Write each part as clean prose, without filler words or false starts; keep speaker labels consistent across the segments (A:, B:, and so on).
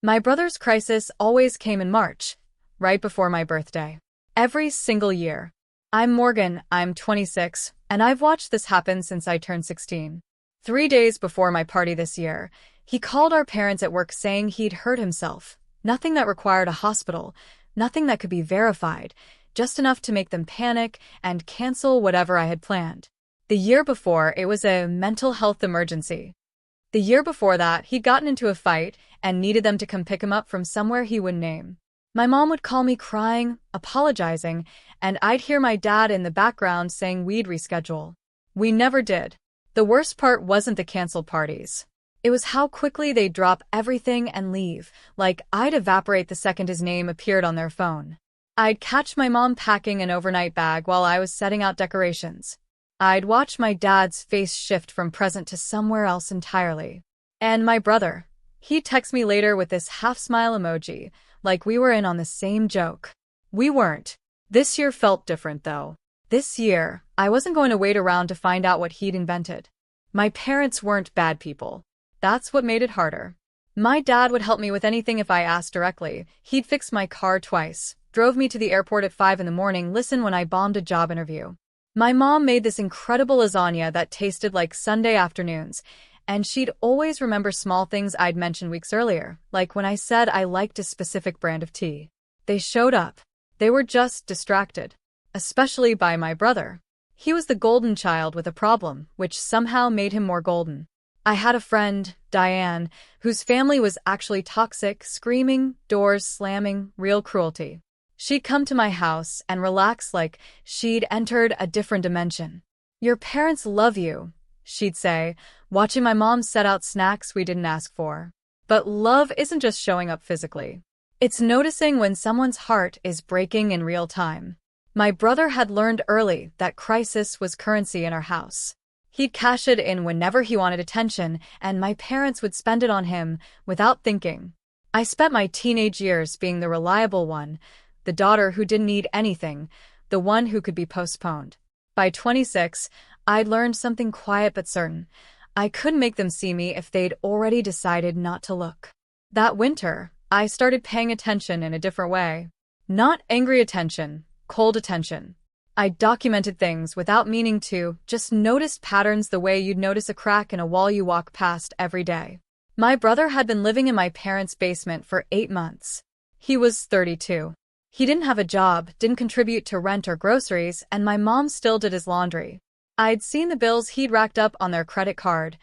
A: My brother's crisis always came in March, right before my birthday. Every single year. I'm Morgan, I'm 26, and I've watched this happen since I turned 16. 3 days before my party this year, he called our parents at work saying he'd hurt himself. Nothing that required a hospital, nothing that could be verified, just enough to make them panic and cancel whatever I had planned. The year before, it was a mental health emergency. The year before that, he'd gotten into a fight and needed them to come pick him up from somewhere he wouldn't name. My mom would call me crying, apologizing, and I'd hear my dad in the background saying we'd reschedule. We never did. The worst part wasn't the canceled parties. It was how quickly they'd drop everything and leave, like I'd evaporate the second his name appeared on their phone. I'd catch my mom packing an overnight bag while I was setting out decorations. I'd watch my dad's face shift from present to somewhere else entirely. And my brother. He'd text me later with this half-smile emoji, like we were in on the same joke. We weren't. This year felt different, though. This year, I wasn't going to wait around to find out what he'd invented. My parents weren't bad people. That's what made it harder. My dad would help me with anything if I asked directly. He'd fix my car twice, drove me to the airport at 5 in the morning, listened when I bombed a job interview. My mom made this incredible lasagna that tasted like Sunday afternoons, and she'd always remember small things I'd mentioned weeks earlier, like when I said I liked a specific brand of tea. They showed up. They were just distracted. Especially by my brother. He was the golden child with a problem, which somehow made him more golden. I had a friend, Diane, whose family was actually toxic, screaming, doors slamming, real cruelty. She'd come to my house and relax like she'd entered a different dimension. "Your parents love you," she'd say, watching my mom set out snacks we didn't ask for. But love isn't just showing up physically. It's noticing when someone's heart is breaking in real time. My brother had learned early that crisis was currency in our house. He'd cash it in whenever he wanted attention, and my parents would spend it on him without thinking. I spent my teenage years being the reliable one, the daughter who didn't need anything, the one who could be postponed. By 26, I'd learned something quiet but certain. I couldn't make them see me if they'd already decided not to look. That winter, I started paying attention in a different way. Not angry attention, cold attention. I documented things without meaning to, just noticed patterns the way you'd notice a crack in a wall you walk past every day. My brother had been living in my parents' basement for 8 months. He was 32. He didn't have a job, didn't contribute to rent or groceries, and my mom still did his laundry. I'd seen the bills he'd racked up on their credit card,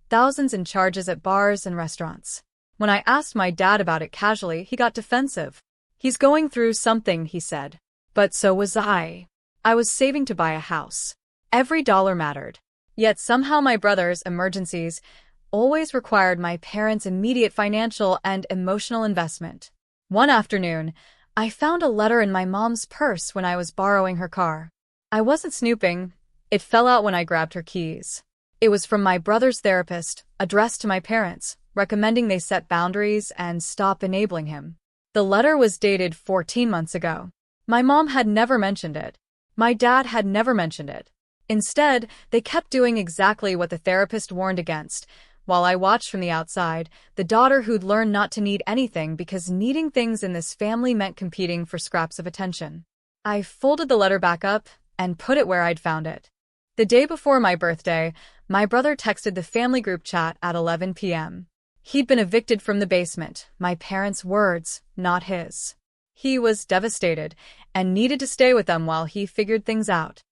A: thousands in charges at bars and restaurants. When I asked my dad about it casually, he got defensive. "He's going through something," he said. But so was I. I was saving to buy a house. Every dollar mattered. Yet somehow my brother's emergencies always required my parents' immediate financial and emotional investment. One afternoon, I found a letter in my mom's purse when I was borrowing her car. I wasn't snooping. It fell out when I grabbed her keys. It was from my brother's therapist, addressed to my parents, recommending they set boundaries and stop enabling him. The letter was dated 14 months ago. My mom had never mentioned it. My dad had never mentioned it. Instead, they kept doing exactly what the therapist warned against. While I watched from the outside, the daughter who'd learned not to need anything because needing things in this family meant competing for scraps of attention. I folded the letter back up and put it where I'd found it. The day before my birthday, my brother texted the family group chat at 11 p.m. He'd been evicted from the basement, my parents' words, not his. He was devastated and needed to stay with them while he figured things out.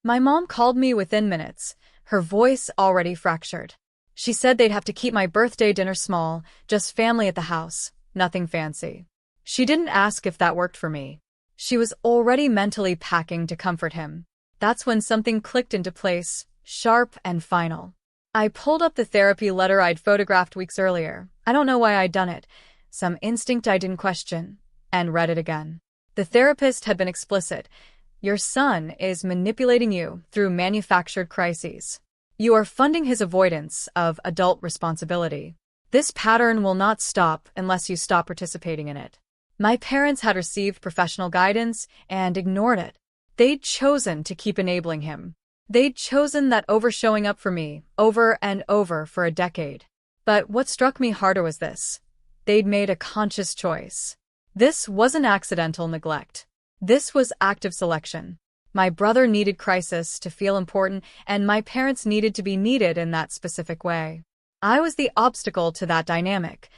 A: My mom called me within minutes, her voice already fractured. She said they'd have to keep my birthday dinner small, just family at the house, nothing fancy. She didn't ask if that worked for me. She was already mentally packing to comfort him. That's when something clicked into place, sharp and final. I pulled up the therapy letter I'd photographed weeks earlier. I don't know why I'd done it. Some instinct I didn't question. And read it again. The therapist had been explicit. "Your son is manipulating you through manufactured crises. You are funding his avoidance of adult responsibility. This pattern will not stop unless you stop participating in it." My parents had received professional guidance and ignored it. They'd chosen to keep enabling him. They'd chosen that over showing up for me, over and over for a decade. But what struck me harder was this. They'd made a conscious choice. This wasn't accidental neglect. This was active selection. My brother needed crisis to feel important, and my parents needed to be needed in that specific way. I was the obstacle to that dynamic.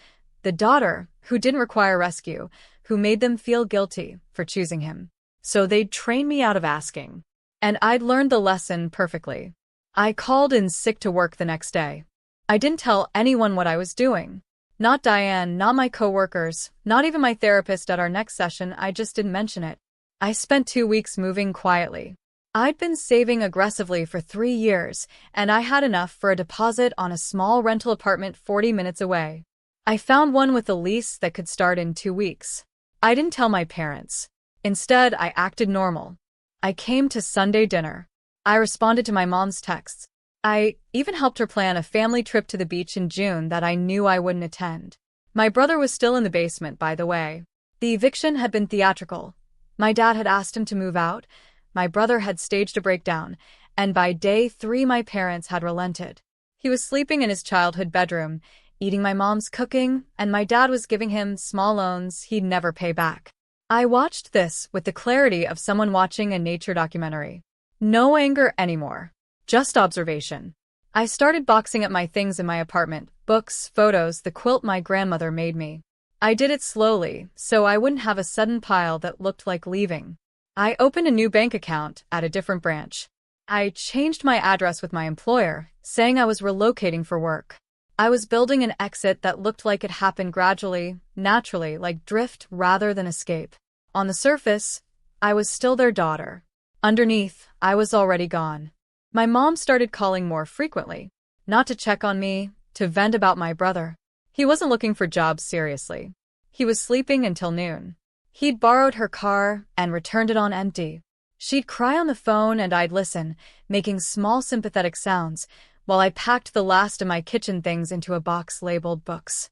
A: The daughter, who didn't require rescue, who made them feel guilty for choosing him. So they'd train me out of asking. And I'd learned the lesson perfectly. I called in sick to work the next day. I didn't tell anyone what I was doing. Not Diane, not my coworkers, not even my therapist at our next session. I just didn't mention it. I spent 2 weeks moving quietly. I'd been saving aggressively for 3 years, and I had enough for a deposit on a small rental apartment 40 minutes away. I found one with a lease that could start in 2 weeks. I didn't tell my parents. Instead, I acted normal. I came to Sunday dinner. I responded to my mom's texts. I even helped her plan a family trip to the beach in June that I knew I wouldn't attend. My brother was still in the basement, by the way. The eviction had been theatrical. My dad had asked him to move out. My brother had staged a breakdown, and by day 3 my parents had relented. He was sleeping in his childhood bedroom, eating my mom's cooking, and my dad was giving him small loans he'd never pay back. I watched this with the clarity of someone watching a nature documentary. No anger anymore. Just observation. I started boxing up my things in my apartment, books, photos, the quilt my grandmother made me. I did it slowly, so I wouldn't have a sudden pile that looked like leaving. I opened a new bank account at a different branch. I changed my address with my employer, saying I was relocating for work. I was building an exit that looked like it happened gradually, naturally, like drift rather than escape. On the surface, I was still their daughter. Underneath, I was already gone. My mom started calling more frequently, not to check on me, to vent about my brother. He wasn't looking for jobs seriously. He was sleeping until noon. He'd borrowed her car and returned it on empty. She'd cry on the phone and I'd listen, making small sympathetic sounds, while I packed the last of my kitchen things into a box labeled books.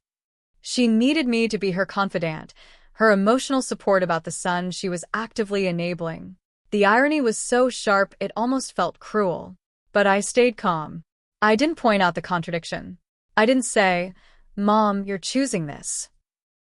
A: She needed me to be her confidant, her emotional support about the son she was actively enabling. The irony was so sharp it almost felt cruel. But I stayed calm. I didn't point out the contradiction. I didn't say, "Mom, you're choosing this."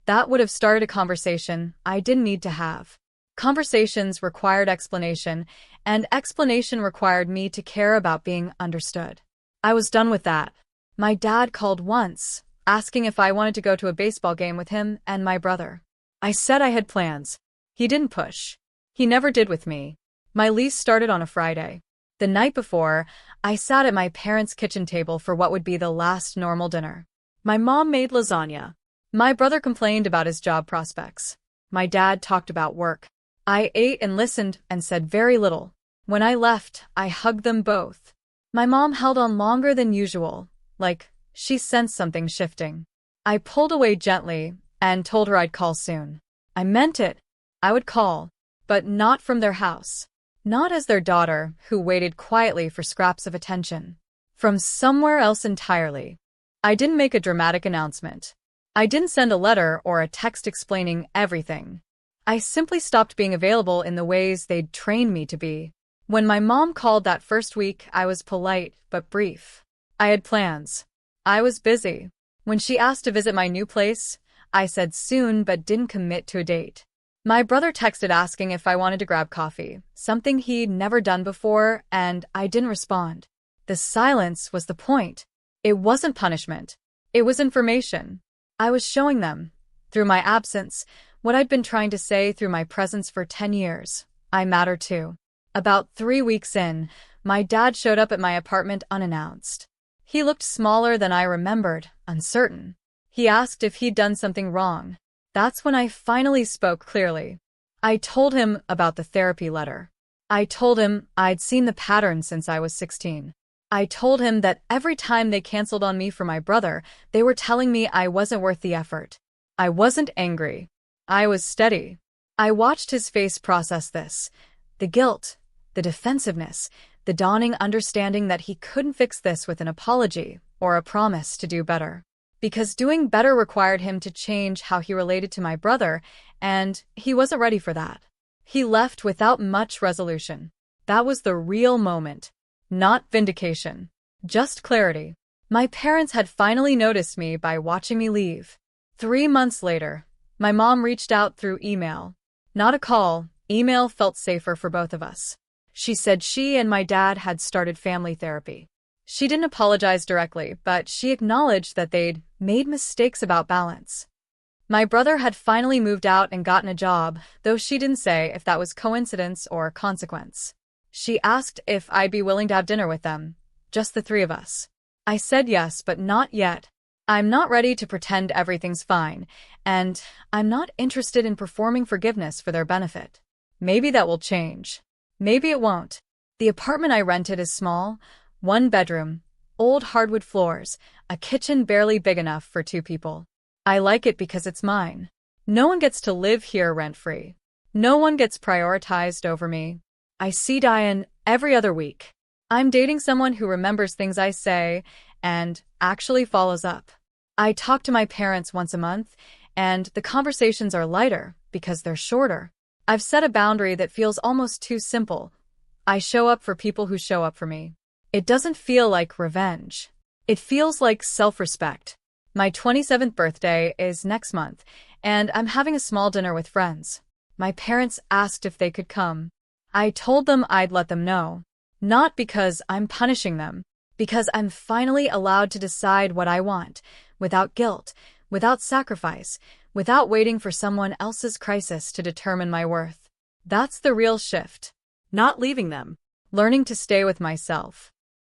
A: That would have started a conversation I didn't need to have. Conversations required explanation, and explanation required me to care about being understood. I was done with that. My dad called once, asking if I wanted to go to a baseball game with him and my brother. I said I had plans. He didn't push. He never did with me. My lease started on a Friday. The night before, I sat at my parents' kitchen table for what would be the last normal dinner. My mom made lasagna. My brother complained about his job prospects. My dad talked about work. I ate and listened and said very little. When I left, I hugged them both. My mom held on longer than usual, like she sensed something shifting. I pulled away gently and told her I'd call soon. I meant it. I would call, but not from their house. Not as their daughter, who waited quietly for scraps of attention. From somewhere else entirely. I didn't make a dramatic announcement. I didn't send a letter or a text explaining everything. I simply stopped being available in the ways they'd trained me to be. When my mom called that first week, I was polite but brief. I had plans. I was busy. When she asked to visit my new place, I said soon but didn't commit to a date. My brother texted asking if I wanted to grab coffee, something he'd never done before, and I didn't respond. The silence was the point. It wasn't punishment. It was information. I was showing them, through my absence, what I'd been trying to say through my presence for 10 years. I matter too. About 3 weeks in, my dad showed up at my apartment unannounced. He looked smaller than I remembered, uncertain. He asked if he'd done something wrong. That's when I finally spoke clearly. I told him about the therapy letter. I told him I'd seen the pattern since I was 16. I told him that every time they canceled on me for my brother, they were telling me I wasn't worth the effort. I wasn't angry. I was steady. I watched his face process this. The guilt, the defensiveness, the dawning understanding that he couldn't fix this with an apology or a promise to do better. Because doing better required him to change how he related to my brother, and he wasn't ready for that. He left without much resolution. That was the real moment. Not vindication. Just clarity. My parents had finally noticed me by watching me leave. 3 months later, my mom reached out through email. Not a call, email felt safer for both of us. She said she and my dad had started family therapy. She didn't apologize directly, but she acknowledged that they'd made mistakes about balance. My brother had finally moved out and gotten a job, though she didn't say if that was coincidence or consequence. She asked if I'd be willing to have dinner with them, just the three of us. I said yes, but not yet. I'm not ready to pretend everything's fine, and I'm not interested in performing forgiveness for their benefit. Maybe that will change. Maybe it won't. The apartment I rented is small, 1 bedroom, old hardwood floors, a kitchen barely big enough for 2 people. I like it because it's mine. No one gets to live here rent-free. No one gets prioritized over me. I see Diane every other week. I'm dating someone who remembers things I say and actually follows up. I talk to my parents once a month, and the conversations are lighter because they're shorter. I've set a boundary that feels almost too simple. I show up for people who show up for me. It doesn't feel like revenge. It feels like self-respect. My 27th birthday is next month, and I'm having a small dinner with friends. My parents asked if they could come. I told them I'd let them know. Not because I'm punishing them, because I'm finally allowed to decide what I want, without guilt, without sacrifice, without waiting for someone else's crisis to determine my worth. That's the real shift. Not leaving them. Learning to stay with myself.